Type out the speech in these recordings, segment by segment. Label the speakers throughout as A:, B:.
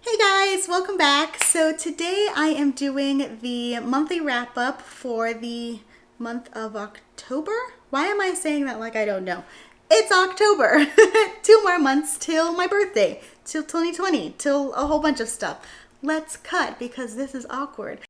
A: Hey guys, welcome back. So today I am doing the monthly wrap up for the month of October. Why am I saying that like I don't know? It's October. 2 more months till my birthday, till 2020, till a whole bunch of stuff. Let's cut because this is awkward.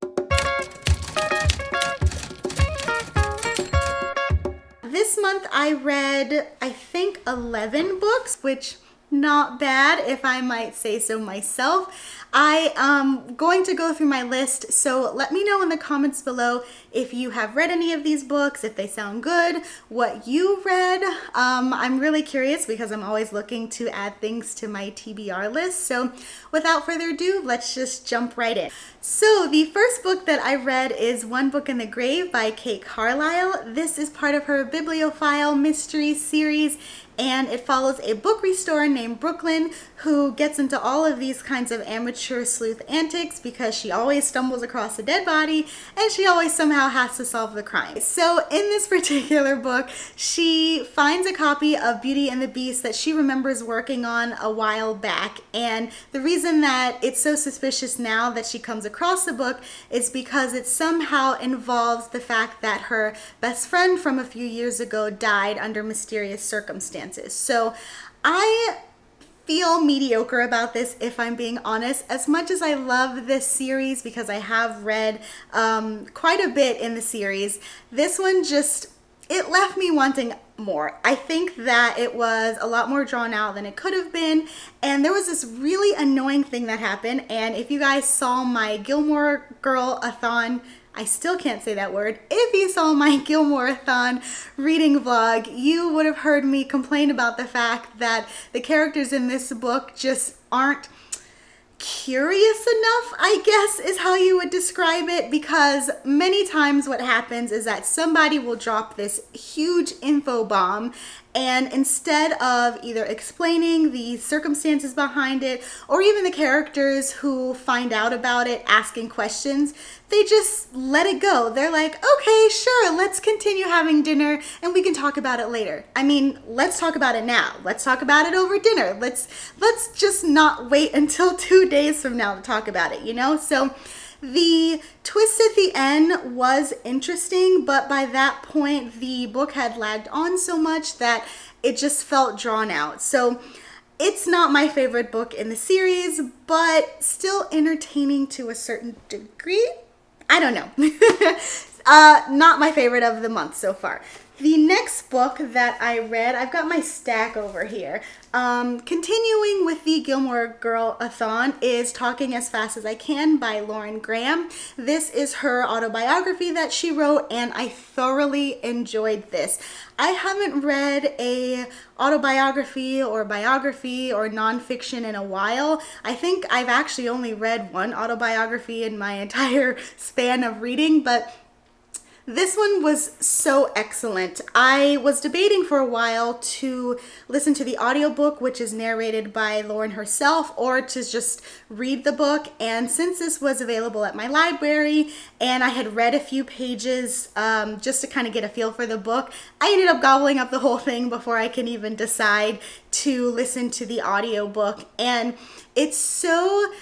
A: This month I read, I think, 11 books, which not bad if I might say so myself. I am going to go through my list, so let me know in the comments below if you have read any of these books, if they sound good, what you read. I'm really curious because I'm always looking to add things to my TBR list. So without further ado, let's just jump right in. So the first book that I read is One Book in the Grave by Kate Carlisle. This is part of her Bibliophile mystery series, and it follows a book restorer named Brooklyn who gets into all of these kinds of amateur sleuth antics because she always stumbles across a dead body and she always somehow has to solve the crime. So in this particular book, she finds a copy of Beauty and the Beast that she remembers working on a while back, and the reason that it's so suspicious now that she comes across the book is because it somehow involves the fact that her best friend from a few years ago died under mysterious circumstances. So I feel mediocre about this, if I'm being honest. As much as I love this series because I have read quite a bit in the series, this one it left me wanting more. I think that it was a lot more drawn out than it could have been, and there was this really annoying thing that happened. And if you guys saw my Gilmore Girl-a-thon, I still can't say that word. If you saw my Gilmore-a-thon reading vlog, you would have heard me complain about the fact that the characters in this book just aren't curious enough, I guess is how you would describe it, because many times what happens is that somebody will drop this huge info bomb, and instead of either explaining the circumstances behind it or even the characters who find out about it asking questions, they just let it go. They're like, okay, sure, let's continue having dinner and we can talk about it later. I mean, let's talk about it now. Let's talk about it over dinner. Let's just not wait until 2 days from now to talk about it, you know? So the twist at the end was interesting, but by that point, the book had lagged on so much that it just felt drawn out. So it's not my favorite book in the series, but still entertaining to a certain degree. I don't know. Not my favorite of the month so far. The next book that I read, I've got my stack over here. Continuing with the Gilmore Girl-a-thon is Talking as Fast as I Can by Lauren Graham. This is her autobiography that she wrote, and I thoroughly enjoyed this. I haven't read a autobiography or biography or nonfiction in a while. I think I've actually only read one autobiography in my entire span of reading, but this one was so excellent. I was debating for a while to listen to the audiobook, which is narrated by Lauren herself, or to just read the book. And since this was available at my library and I had read a few pages just to kind of get a feel for the book, I ended up gobbling up the whole thing before I can even decide to listen to the audiobook. And it's so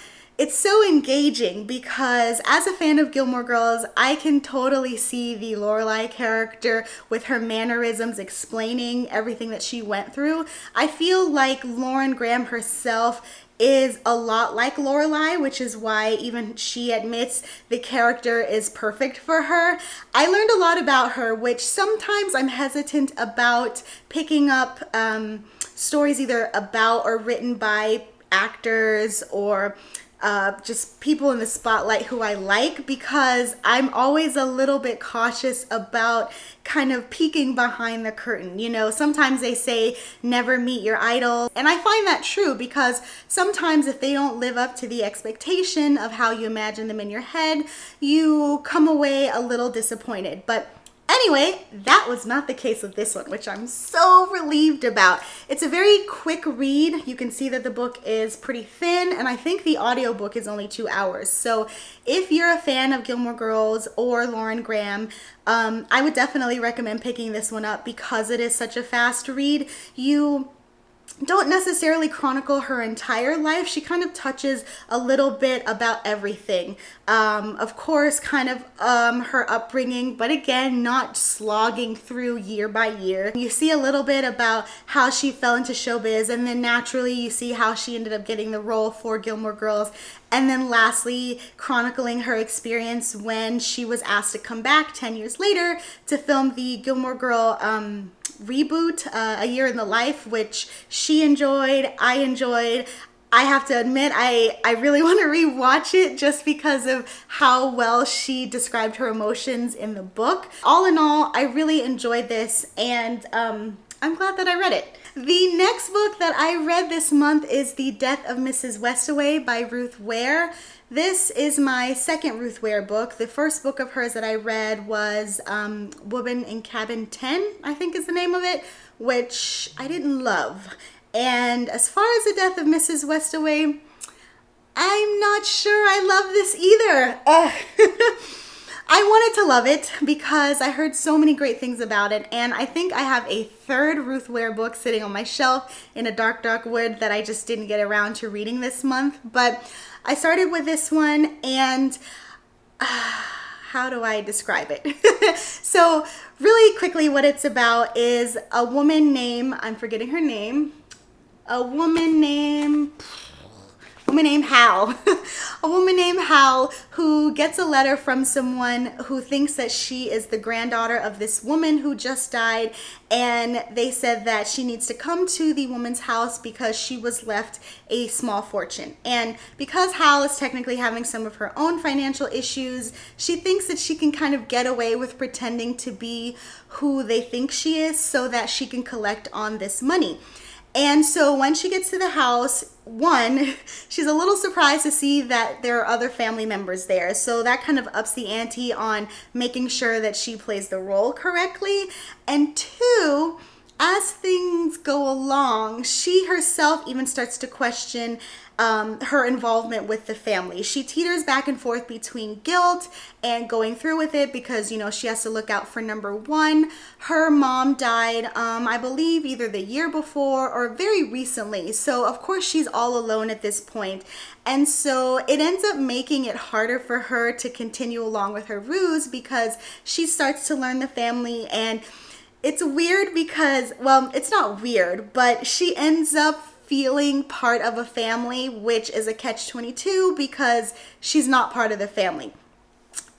A: engaging because as a fan of Gilmore Girls, I can totally see the Lorelai character with her mannerisms explaining everything that she went through. I feel like Lauren Graham herself is a lot like Lorelai, which is why even she admits the character is perfect for her. I learned a lot about her, which sometimes I'm hesitant about picking up stories either about or written by actors or just people in the spotlight who I like, because I'm always a little bit cautious about kind of peeking behind the curtain. You know, sometimes they say never meet your idol, and I find that true because sometimes if they don't live up to the expectation of how you imagine them in your head, you come away a little disappointed. But anyway, that was not the case with this one, which I'm so relieved about. It's a very quick read. You can see that the book is pretty thin, and I think the audiobook is only 2 hours. So if you're a fan of Gilmore Girls or Lauren Graham, I would definitely recommend picking this one up because it is such a fast read. You don't necessarily chronicle her entire life. She kind of touches a little bit about everything. Of course, kind of her upbringing, but again, not slogging through year by year. You see a little bit about how she fell into showbiz, and then naturally you see how she ended up getting the role for Gilmore Girls. And then lastly, chronicling her experience when she was asked to come back 10 years later to film the Gilmore Girl reboot, A Year in the Life, which she enjoyed, I enjoyed. I have to admit, I really want to rewatch it just because of how well she described her emotions in the book. All in all, I really enjoyed this, and I'm glad that I read it. The next book that I read this month is The Death of Mrs Westaway by Ruth Ware. This is my second Ruth Ware book. The first book of hers that I read was Woman in Cabin 10, I think is the name of it, which I didn't love. And as far as The Death of Mrs Westaway, I'm not sure I love this either. I wanted to love it because I heard so many great things about it, and I think I have a third Ruth Ware book sitting on my shelf in a dark, dark wood that I just didn't get around to reading this month. But I started with this one, and how do I describe it? So really quickly, what it's about is a woman named, I'm forgetting her name, a woman named Hal. A woman named Hal who gets a letter from someone who thinks that she is the granddaughter of this woman who just died, and they said that she needs to come to the woman's house because she was left a small fortune. And because Hal is technically having some of her own financial issues, she thinks that she can kind of get away with pretending to be who they think she is so that she can collect on this money. And so when she gets to the house, one, she's a little surprised to see that there are other family members there. So that kind of ups the ante on making sure that she plays the role correctly. And two, as things go along, she herself even starts to question her involvement with the family. She teeters back and forth between guilt and going through with it because, you know, she has to look out for number one. Her mom died, I believe either the year before or very recently. So of course she's all alone at this point. And so it ends up making it harder for her to continue along with her ruse because she starts to learn the family, and it's weird because, well, it's not weird, but she ends up feeling part of a family, which is a catch-22 because she's not part of the family.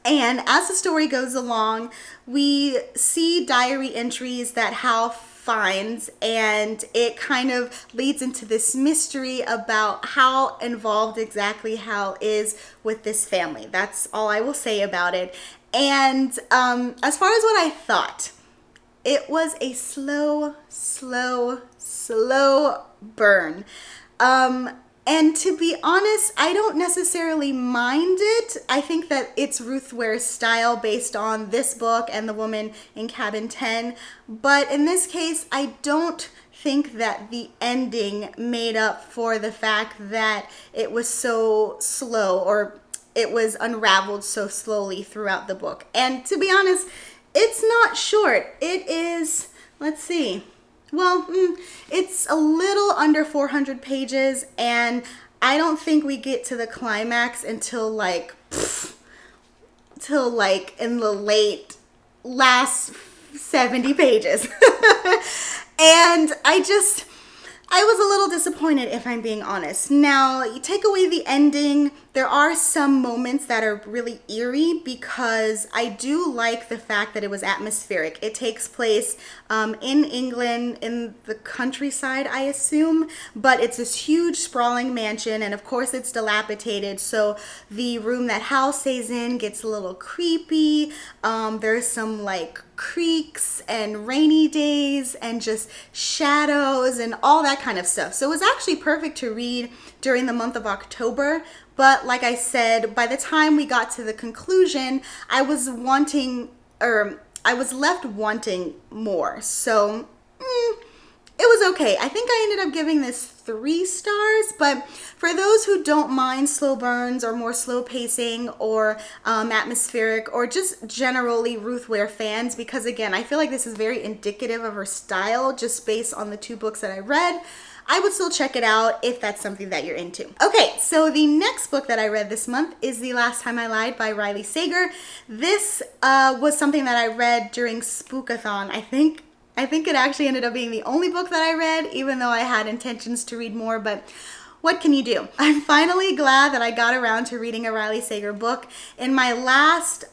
A: And as the story goes along, we see diary entries that Hal finds, and it kind of leads into this mystery about how involved exactly Hal is with this family. That's all I will say about it. And as far as what I thought, it was a slow burn. And to be honest, I don't necessarily mind it. I think that it's Ruth Ware's style based on this book and The Woman in Cabin 10. But in this case, I don't think that the ending made up for the fact that it was so slow, or it was unraveled so slowly throughout the book. And to be honest, it's not short. It is, let's see. Well, it's a little under 400 pages, and I don't think we get to the climax until like in the last 70 pages. And I was a little disappointed, if I'm being honest. Now, you take away the ending, there are some moments that are really eerie because I do like the fact that it was atmospheric. It takes place in England, in the countryside, I assume, but it's this huge sprawling mansion, and of course it's dilapidated, so the room that Hal stays in gets a little creepy. There's some like creaks and rainy days and just shadows and all that kind of stuff. So it was actually perfect to read during the month of October. But like I said, by the time we got to the conclusion, I was left wanting more. So it was okay. I think I ended up giving this 3 stars, but for those who don't mind slow burns or more slow pacing or atmospheric, or just generally Ruth Ware fans, because again, I feel like this is very indicative of her style just based on the 2 books that I read, I would still check it out if that's something that you're into. Okay, so the next book that I read this month is The Last Time I Lied by Riley Sager. This was something that I read during Spookathon, I think. I think it actually ended up being the only book that I read, even though I had intentions to read more, but what can you do? I'm finally glad that I got around to reading a Riley Sager book. In my last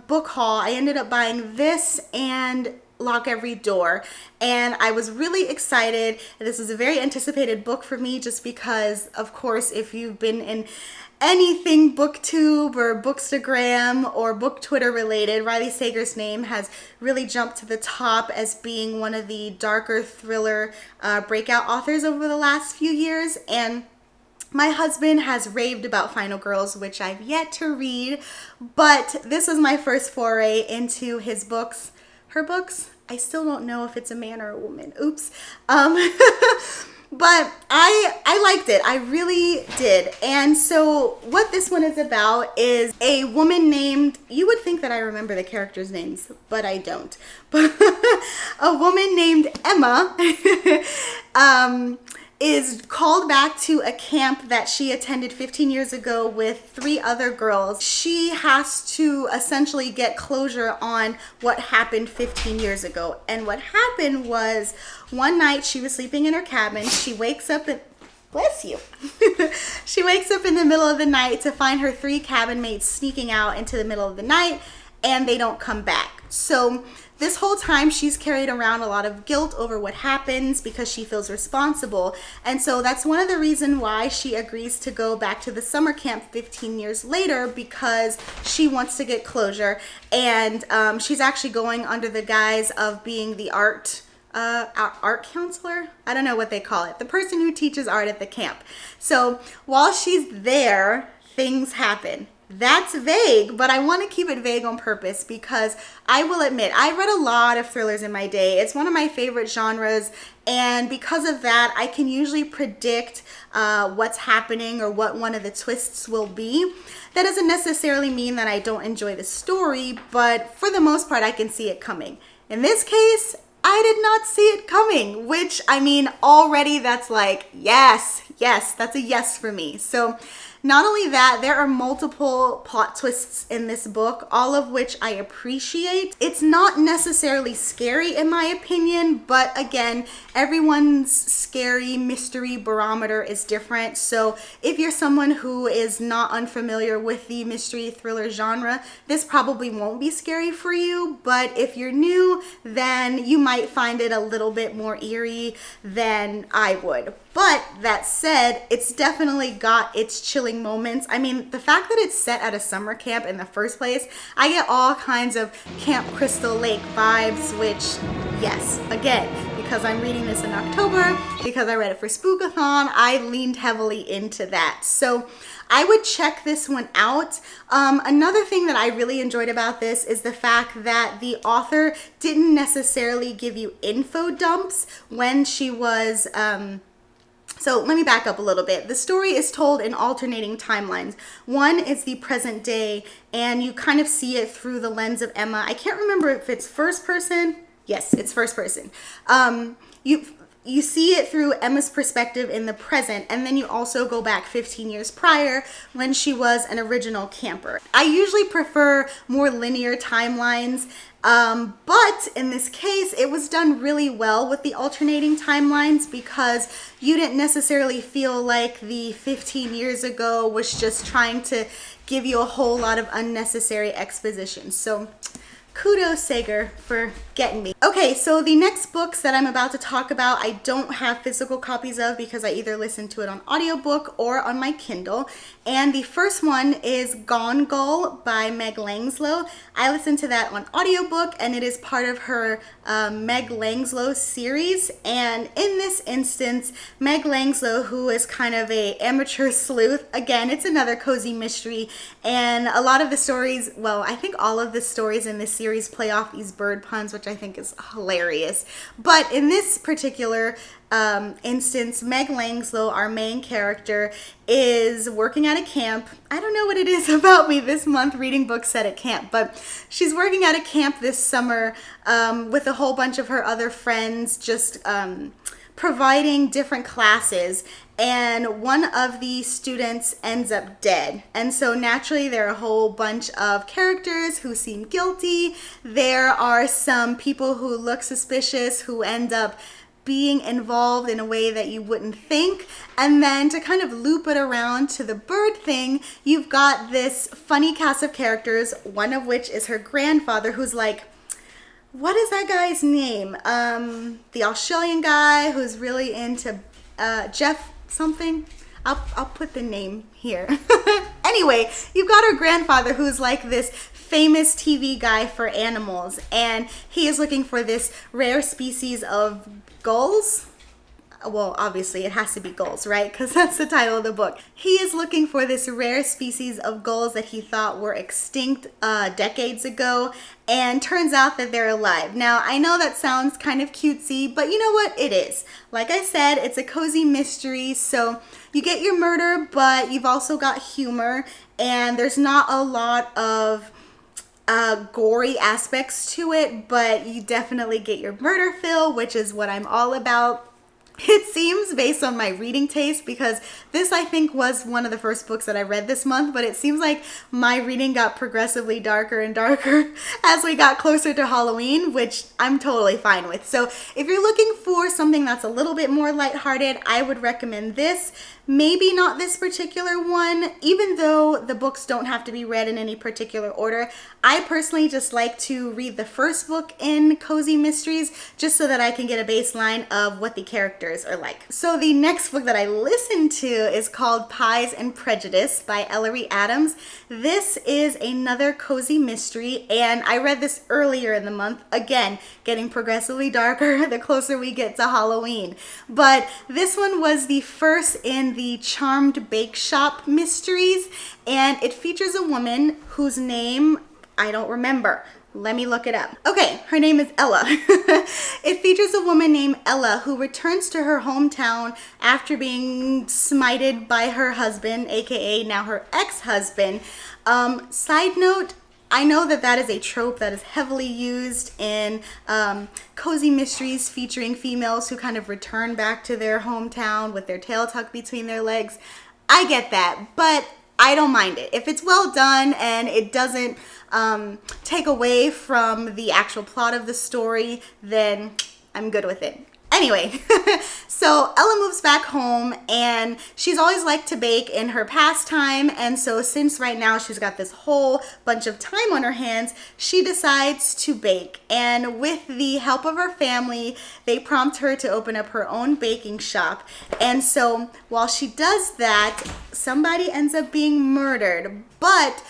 A: book haul, I ended up buying this and Lock Every Door, and I was really excited. This was a very anticipated book for me just because, of course, if you've been in anything booktube or bookstagram or book Twitter related, Riley Sager's name has really jumped to the top as being one of the darker thriller breakout authors over the last few years. And my husband has raved about Final Girls, which I've yet to read, but this was my first foray into his books. Her books? I still don't know if it's a man or a woman. Oops. But I liked it. I really did. And so what this one is about is a woman named, you would think that I remember the characters' names, but I don't. But a woman named Emma is called back to a camp that she attended 15 years ago with 3 other girls. She has to essentially get closure on what happened 15 years ago. And what happened was, one night she was sleeping in her cabin. She wakes up and bless you. She wakes up in the middle of the night to find her 3 cabin mates sneaking out into the middle of the night, and they don't come back. So this whole time she's carried around a lot of guilt over what happens because she feels responsible. And so that's one of the reasons why she agrees to go back to the summer camp 15 years later, because she wants to get closure. And she's actually going under the guise of being the art counselor. I don't know what they call it. The person who teaches art at the camp. So while she's there, things happen. That's vague, but I want to keep it vague on purpose because I will admit, I read a lot of thrillers in my day. It's one of my favorite genres, and because of that, I can usually predict what's happening or what one of the twists will be. That doesn't necessarily mean that I don't enjoy the story, but for the most part, I can see it coming. In this case, I did not see it coming, which, I mean, already that's like, yes, that's a yes for me. So not only that, there are multiple plot twists in this book, all of which I appreciate. It's not necessarily scary in my opinion, but again, everyone's scary mystery barometer is different. So if you're someone who is not unfamiliar with the mystery thriller genre, this probably won't be scary for you. But if you're new, then you might find it a little bit more eerie than I would. But that said, it's definitely got its chilling moments. I mean, the fact that it's set at a summer camp in the first place, I get all kinds of Camp Crystal Lake vibes, which, yes, again, because I'm reading this in October, because I read it for Spookathon, I leaned heavily into that. So I would check this one out. Another thing that I really enjoyed about this is the fact that the author didn't necessarily give you info dumps when she was... So let me back up a little bit. The story is told in alternating timelines. One is the present day, and you kind of see it through the lens of Emma. I can't remember if it's first person. Yes, it's first person. You see it through Emma's perspective in the present, and then you also go back 15 years prior when she was an original camper. I usually prefer more linear timelines, but in this case, it was done really well with the alternating timelines because you didn't necessarily feel like the 15 years ago was just trying to give you a whole lot of unnecessary exposition. So kudos, Sager, for getting me. Okay, so the next books that I'm about to talk about, I don't have physical copies of because I either listen to it on audiobook or on my Kindle. And the first one is Gone Gull by Meg Langslow. I listened to that on audiobook, and it is part of her Meg Langslow series. And in this instance, Meg Langslow, who is kind of a amateur sleuth, again, it's another cozy mystery. And a lot of the stories, well, I think all of the stories in this series play off these bird puns, which I think is hilarious. But in this particular instance, Meg Langslow, our main character, is working at a camp. I don't know what it is about me this month reading books set at camp, but she's working at a camp this summer with a whole bunch of her other friends, just providing different classes, and one of the students ends up dead. And so naturally there are a whole bunch of characters who seem guilty. There are some people who look suspicious who end up being involved in a way that you wouldn't think. And then to kind of loop it around to the bird thing, you've got this funny cast of characters, one of which is her grandfather, who's like, what is that guy's name? The Australian guy who's really into Jeff something. I'll put the name here. Anyway, you've got her grandfather who's like this famous TV guy for animals, and he is looking for this rare species of gulls. Well, obviously it has to be gulls, right? Because that's the title of the book. He is looking for this rare species of gulls that he thought were extinct decades ago, and turns out that they're alive. Now, I know that sounds kind of cutesy, but you know what? It is. Like I said, it's a cozy mystery, so you get your murder, but you've also got humor, and there's not a lot of gory aspects to it, but you definitely get your murder fill, which is what I'm all about. It seems, based on my reading taste, because this I think was one of the first books that I read this month, but it seems like my reading got progressively darker and darker as we got closer to Halloween, which I'm totally fine with. So if you're looking for something that's a little bit more lighthearted, I would recommend this. Maybe not this particular one, even though the books don't have to be read in any particular order. I personally just like to read the first book in Cozy Mysteries just so that I can get a baseline of what the characters are like. So the next book that I listened to is called Pies and Prejudice by Ellery Adams. This is another cozy mystery, and I read this earlier in the month, again, getting progressively darker the closer we get to Halloween. But this one was the first in the Charmed Bake Shop mysteries, and it features a woman whose name I don't remember. Let me look it up. Okay, her name is Ella. It features a woman named Ella who returns to her hometown after being smited by her husband, aka now her ex-husband. Side note, I know that that is a trope that is heavily used in cozy mysteries featuring females who kind of return back to their hometown with their tail tucked between their legs. I get that, but I don't mind it. If it's well done and it doesn't take away from the actual plot of the story, then I'm good with it. Anyway, so Ella moves back home, and she's always liked to bake in her pastime, and so since right now she's got this whole bunch of time on her hands, she decides to bake. And with the help of her family, they prompt her to open up her own baking shop. And so while she does that, somebody ends up being murdered, but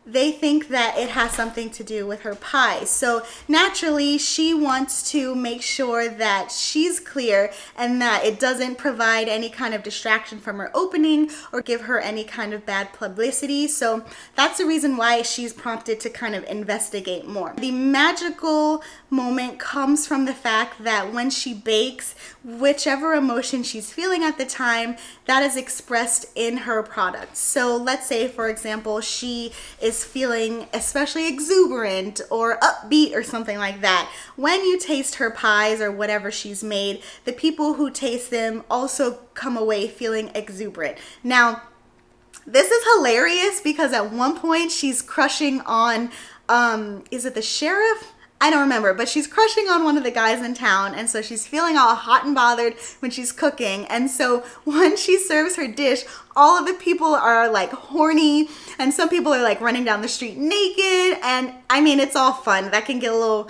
A: they think that it has something to do with her pie. So naturally, she wants to make sure that she's clear and that it doesn't provide any kind of distraction from her opening or give her any kind of bad publicity. So that's the reason why she's prompted to kind of investigate more. The magical moment comes from the fact that when she bakes, whichever emotion she's feeling at the time, that is expressed in her product. So let's say, for example, she is feeling especially exuberant or upbeat or something like that. When you taste her pies or whatever she's made, the people who taste them also come away feeling exuberant. Now, this is hilarious because at one point she's crushing on, is it the sheriff? I don't remember, but she's crushing on one of the guys in town, and so she's feeling all hot and bothered when she's cooking. And so when she serves her dish, all of the people are like horny, and some people are like running down the street naked, and I mean, it's all fun. That can get a little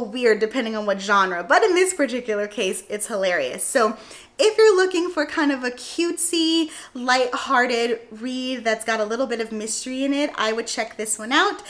A: weird depending on what genre, but in this particular case, it's hilarious. So if you're looking for kind of a cutesy, light-hearted read that's got a little bit of mystery in it, I would check this one out.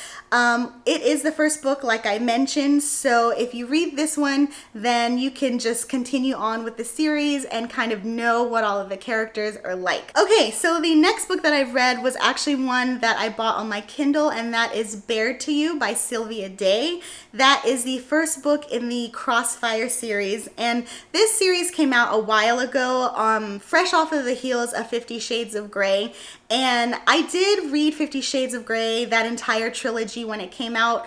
A: It is the first book, like I mentioned, so if you read this one, then you can just continue on with the series and kind of know what all of the characters are like. Okay, so the next book that I've read was actually one that I bought on my Kindle, and that is Bared to You by Sylvia Day. That is the first book in the Crossfire series, and this series came out a while ago, fresh off of the heels of 50 Shades of Grey. And I did read 50 Shades of Grey, that entire trilogy, when it came out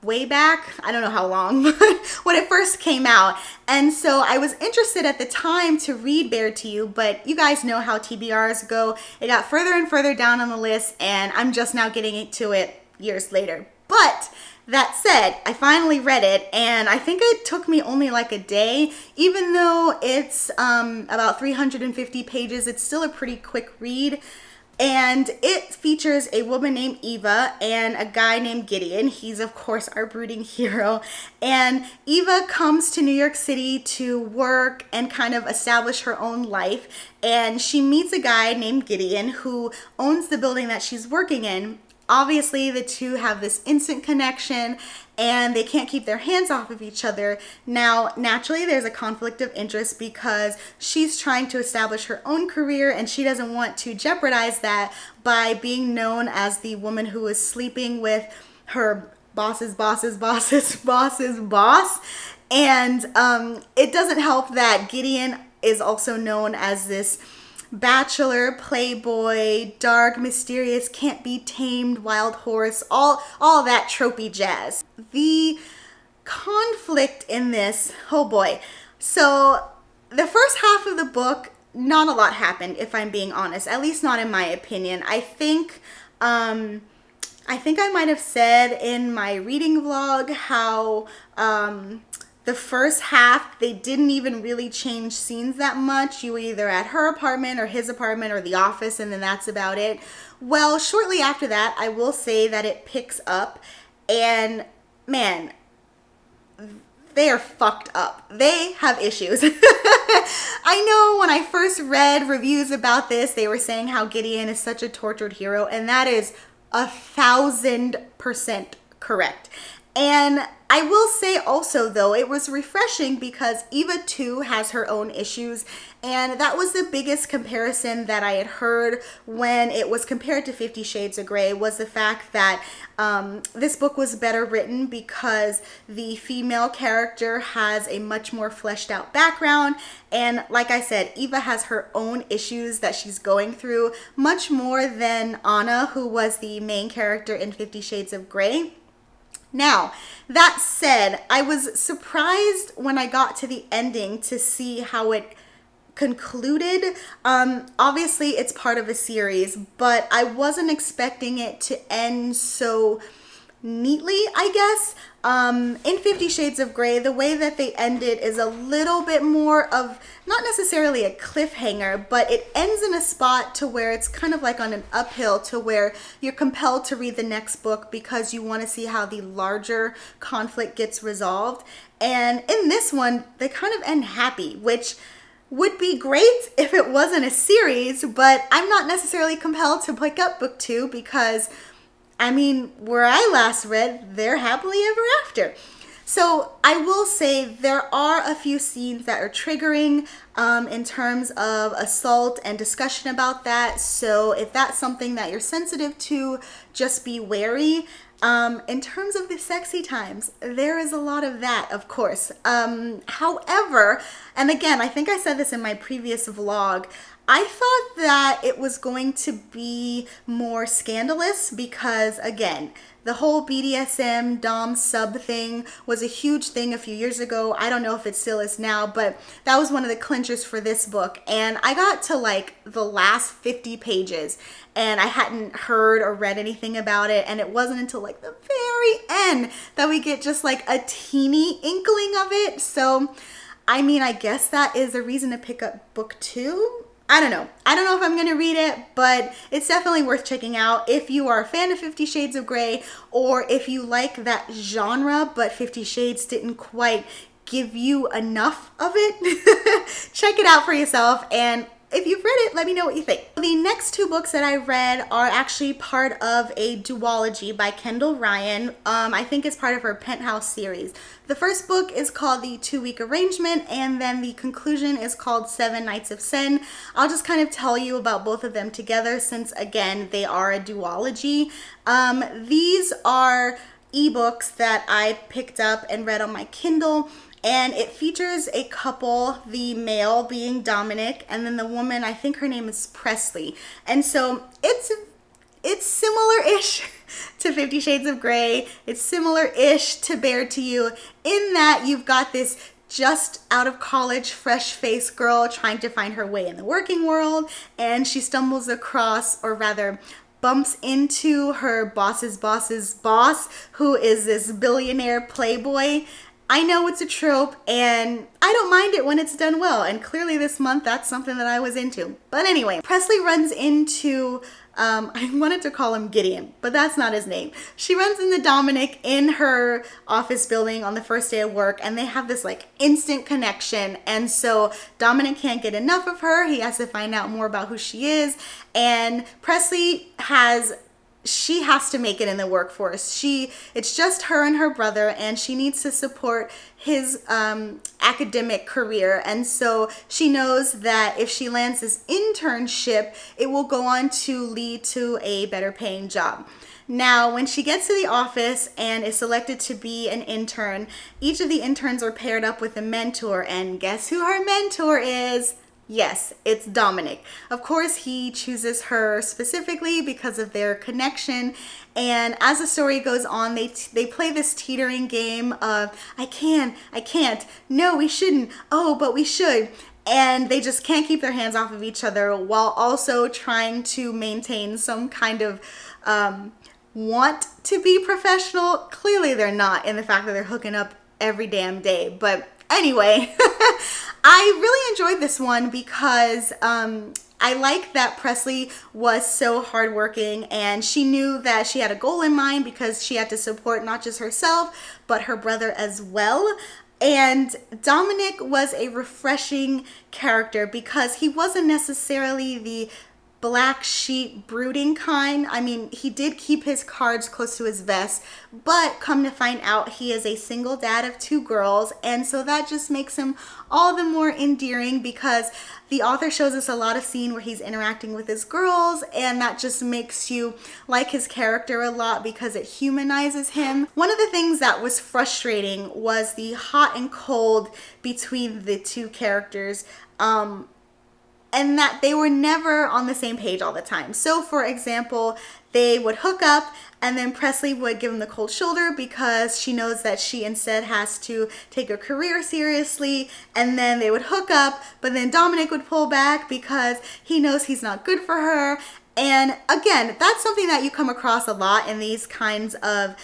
A: way back, I don't know how long, but when it first came out. And so I was interested at the time to read Bare to You, but you guys know how TBRs go. It got further and further down on the list, and I'm just now getting to it years later. But that said, I finally read it, and I think it took me only like a day. Even though it's about 350 pages, it's still a pretty quick read. And it features a woman named Eva and a guy named Gideon. He's, of course, our brooding hero. And Eva comes to New York City to work and kind of establish her own life. And she meets a guy named Gideon who owns the building that she's working in. Obviously, the two have this instant connection and they can't keep their hands off of each other. Now, naturally, there's a conflict of interest because she's trying to establish her own career and she doesn't want to jeopardize that by being known as the woman who is sleeping with her boss's boss's boss's boss's boss. And it doesn't help that Gideon is also known as this bachelor, playboy, dark, mysterious, can't be tamed, wild horse, all that tropey jazz. The conflict in this, oh boy. So the first half of the book, not a lot happened, if I'm being honest, at least not in my opinion. I think I might have said in my reading vlog how the first half, they didn't even really change scenes that much. You were either at her apartment or his apartment or the office, and then that's about it. Well, shortly after that, I will say that it picks up, and man, they are fucked up. They have issues. I know when I first read reviews about this, they were saying how Gideon is such a tortured hero, and that is 1,000% correct. And I will say also, though, it was refreshing because Eva too has her own issues, and that was the biggest comparison that I had heard when it was compared to 50 Shades of Grey, was the fact that this book was better written because the female character has a much more fleshed out background, and like I said, Eva has her own issues that she's going through, much more than Anna, who was the main character in 50 Shades of Grey. Now, that said, I was surprised when I got to the ending to see how it concluded. Obviously, it's part of a series, but I wasn't expecting it to end so neatly, I guess. In 50 Shades of Grey, the way that they end it is a little bit more of, not necessarily a cliffhanger, but it ends in a spot to where it's kind of like on an uphill to where you're compelled to read the next book because you want to see how the larger conflict gets resolved. And in this one, they kind of end happy, which would be great if it wasn't a series, but I'm not necessarily compelled to pick up book 2 because I mean, where I last read, they're happily ever after. So I will say there are a few scenes that are triggering in terms of assault and discussion about that. So if that's something that you're sensitive to, just be wary. In terms of the sexy times, there is a lot of that, of course. However, and again, I think I said this in my previous vlog, I thought that it was going to be more scandalous because, again, the whole BDSM dom sub thing was a huge thing a few years ago. I don't know if it still is now, but that was one of the clinchers for this book. And I got to like the last 50 pages and I hadn't heard or read anything about it. And it wasn't until like the very end that we get just like a teeny inkling of it. So, I mean, I guess that is a reason to pick up book 2. I don't know. I don't know if I'm going to read it, but it's definitely worth checking out if you are a fan of 50 Shades of Grey or if you like that genre, but 50 Shades didn't quite give you enough of it. Check it out for yourself, and if you've read it, let me know what you think. The next 2 books that I read are actually part of a duology by Kendall Ryan. I think it's part of her Penthouse series. The first book is called The 2-Week Arrangement, and then the conclusion is called 7 Nights of Sin. I'll just kind of tell you about both of them together since, again, they are a duology. These are ebooks that I picked up and read on my Kindle. And it features a couple, the male being Dominic, and then the woman, I think her name is Presley. And so it's similar-ish to 50 Shades of Grey. It's similar-ish to Bare to You in that you've got this just out of college, fresh-faced girl trying to find her way in the working world, and she stumbles across, or rather bumps into her boss's boss, who is this billionaire playboy. I know it's a trope, and I don't mind it when it's done well, and clearly this month that's something that I was into. But anyway, Presley runs into, I wanted to call him Gideon, but that's not his name. She runs into Dominic in her office building on the first day of work, and they have this like instant connection, and so Dominic can't get enough of her. He has to find out more about who she is, and Presley she has to make it in the workforce. It's just her and her brother, and she needs to support his academic career. And so she knows that if she lands this internship, it will go on to lead to a better paying job. Now, when she gets to the office and is selected to be an intern, each of the interns are paired up with a mentor, and guess who her mentor is? Yes, it's Dominic. Of course, he chooses her specifically because of their connection. And as the story goes on, they play this teetering game of, I can't, no, we shouldn't, oh, but we should. And they just can't keep their hands off of each other while also trying to maintain some kind of want to be professional. Clearly they're not, in the fact that they're hooking up every damn day. But anyway, I really enjoyed this one because I like that Presley was so hardworking, and she knew that she had a goal in mind because she had to support not just herself, but her brother as well. And Dominic was a refreshing character because he wasn't necessarily the black sheep brooding kind. I mean, he did keep his cards close to his vest, but come to find out he is a single dad of 2 girls, and so that just makes him all the more endearing because the author shows us a lot of scene where he's interacting with his girls, and that just makes you like his character a lot because it humanizes him. One of the things that was frustrating was the hot and cold between the 2 characters. And that they were never on the same page all the time. So for example, they would hook up and then Presley would give him the cold shoulder because she knows that she instead has to take her career seriously, and then they would hook up, but then Dominic would pull back because he knows he's not good for her. And again, that's something that you come across a lot in these kinds of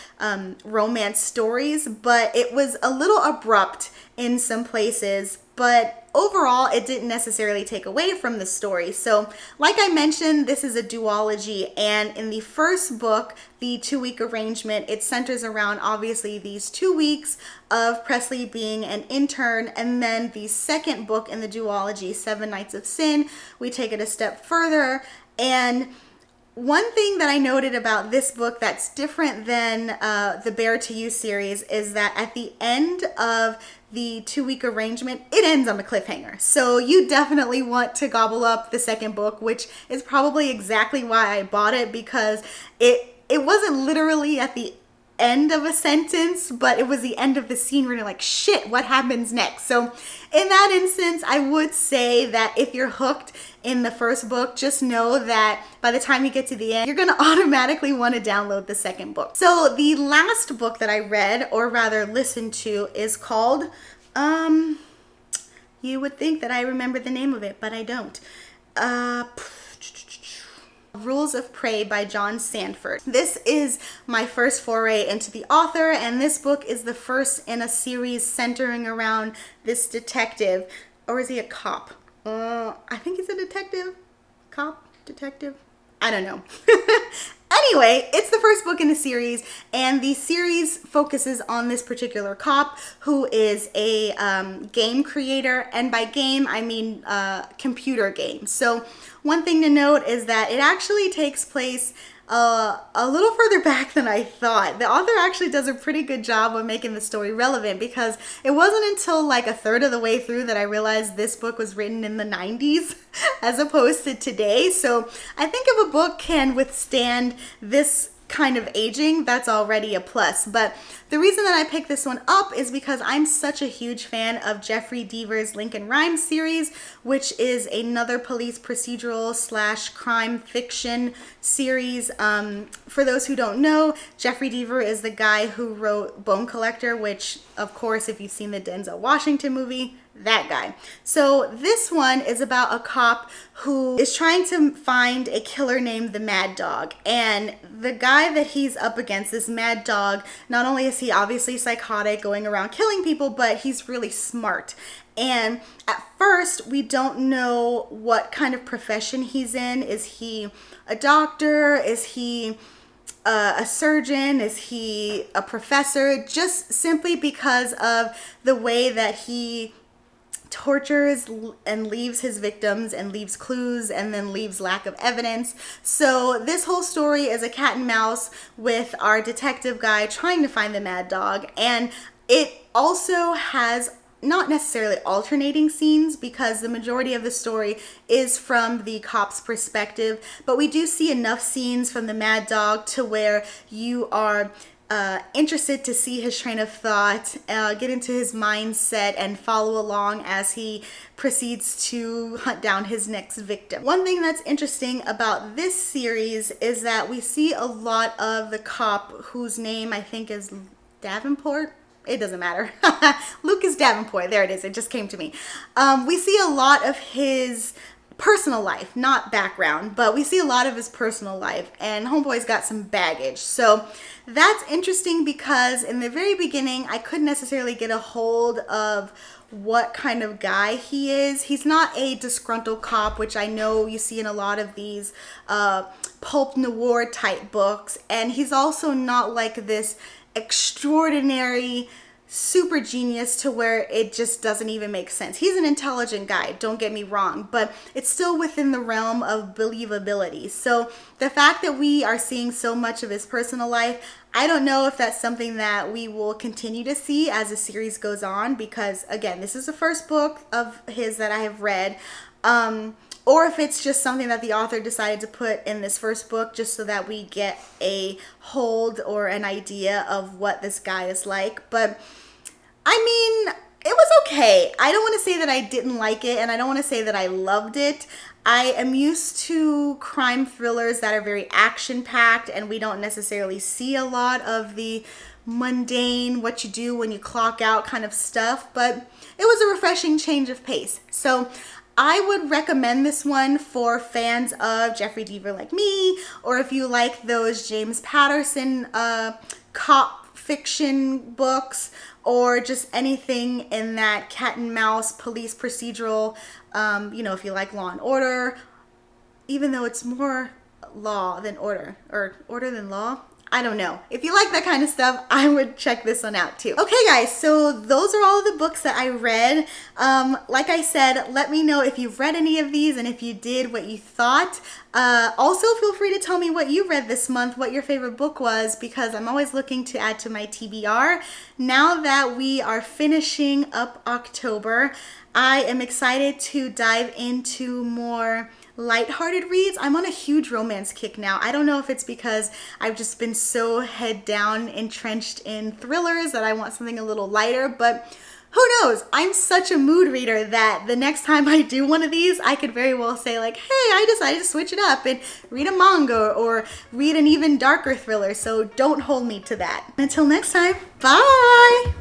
A: romance stories, but it was a little abrupt in some places, but overall, it didn't necessarily take away from the story. So like I mentioned, this is a duology, and in the first book, the 2-week arrangement, it centers around obviously these 2 weeks of Presley being an intern, and then the second book in the duology, 7 Nights of Sin, we take it a step further. And one thing that I noted about this book that's different than the Bare to You series is that at the end of the 2-week arrangement, it ends on a cliffhanger. So you definitely want to gobble up the second book, which is probably exactly why I bought it, because it wasn't literally at the end of a sentence, but it was the end of the scene where you're like, shit, what happens next? So in that instance, I would say that if you're hooked in the first book, just know that by the time you get to the end, you're gonna automatically want to download the second book. So the last book that I read, or rather listened to, is called, you would think that I remember the name of it, but I don't. Rules of Prey by John Sandford. This is my first foray into the author, and this book is the first in a series centering around this detective. Or is he a cop? I think he's a detective. Cop? Detective? I don't know. Anyway, it's the first book in the series, and the series focuses on this particular cop who is a game creator, and by game I mean computer games. So one thing to note is that it actually takes place a little further back than I thought. The author actually does a pretty good job of making the story relevant, because it wasn't until like a third of the way through that I realized this book was written in the 90s as opposed to today. So I think if a book can withstand this kind of aging, that's already a plus. But the reason that I picked this one up is because I'm such a huge fan of Jeffrey Deaver's Lincoln Rhymes series, which is another police procedural / crime fiction series. For those who don't know, Jeffrey Deaver is the guy who wrote Bone Collector, which, of course, if you've seen the Denzel Washington movie, that guy. So this one is about a cop who is trying to find a killer named the Mad Dog. And the guy that he's up against, this Mad Dog, not only is he obviously psychotic going around killing people, but he's really smart. And at first, we don't know what kind of profession he's in. Is he a doctor? Is he a surgeon? Is he a professor? Just simply because of the way that he tortures and leaves his victims and leaves clues and then leaves lack of evidence. So this whole story is a cat and mouse with our detective guy trying to find the Mad Dog. And it also has not necessarily alternating scenes because the majority of the story is from the cop's perspective, but we do see enough scenes from the Mad Dog to where you are interested to see his train of thought, get into his mindset, and follow along as he proceeds to hunt down his next victim. One thing that's interesting about this series is that we see a lot of the cop, whose name I think is Davenport. It doesn't matter. Lucas Davenport. There it is. It just came to me. We see a lot of his personal life, not background, but we see a lot of his personal life, and homeboy's got some baggage. So that's interesting because in the very beginning, I couldn't necessarily get a hold of what kind of guy he is. He's not a disgruntled cop, which I know you see in a lot of these pulp noir type books, and he's also not like this extraordinary super genius to where it just doesn't even make sense. He's an intelligent guy, don't get me wrong, but it's still within the realm of believability. So the fact that we are seeing so much of his personal life, I don't know if that's something that we will continue to see as the series goes on, because again, this is the first book of his that I have read. Or if it's just something that the author decided to put in this first book just so that we get a hold or an idea of what this guy is like. But I mean, it was okay. I don't want to say that I didn't like it, and I don't want to say that I loved it. I am used to crime thrillers that are very action-packed, and we don't necessarily see a lot of the mundane, what you do when you clock out kind of stuff, but it was a refreshing change of pace. So I would recommend this one for fans of Jeffrey Deaver like me, or if you like those James Patterson cop fiction books, or just anything in that cat and mouse police procedural, you know, if you like Law and Order, even though it's more law than order, or order than law. I don't know. If you like that kind of stuff, I would check this one out too. Okay guys, so those are all of the books that I read. Like I said, let me know if you've read any of these, and if you did, what you thought. Also, feel free to tell me what you read this month, what your favorite book was, because I'm always looking to add to my TBR. Now that we are finishing up October, I am excited to dive into more lighthearted reads. I'm on a huge romance kick now. I don't know if it's because I've just been so head down entrenched in thrillers that I want something a little lighter, but who knows? I'm such a mood reader that the next time I do one of these, I could very well say like, hey, I decided to switch it up and read a manga or read an even darker thriller, so don't hold me to that. Until next time, bye!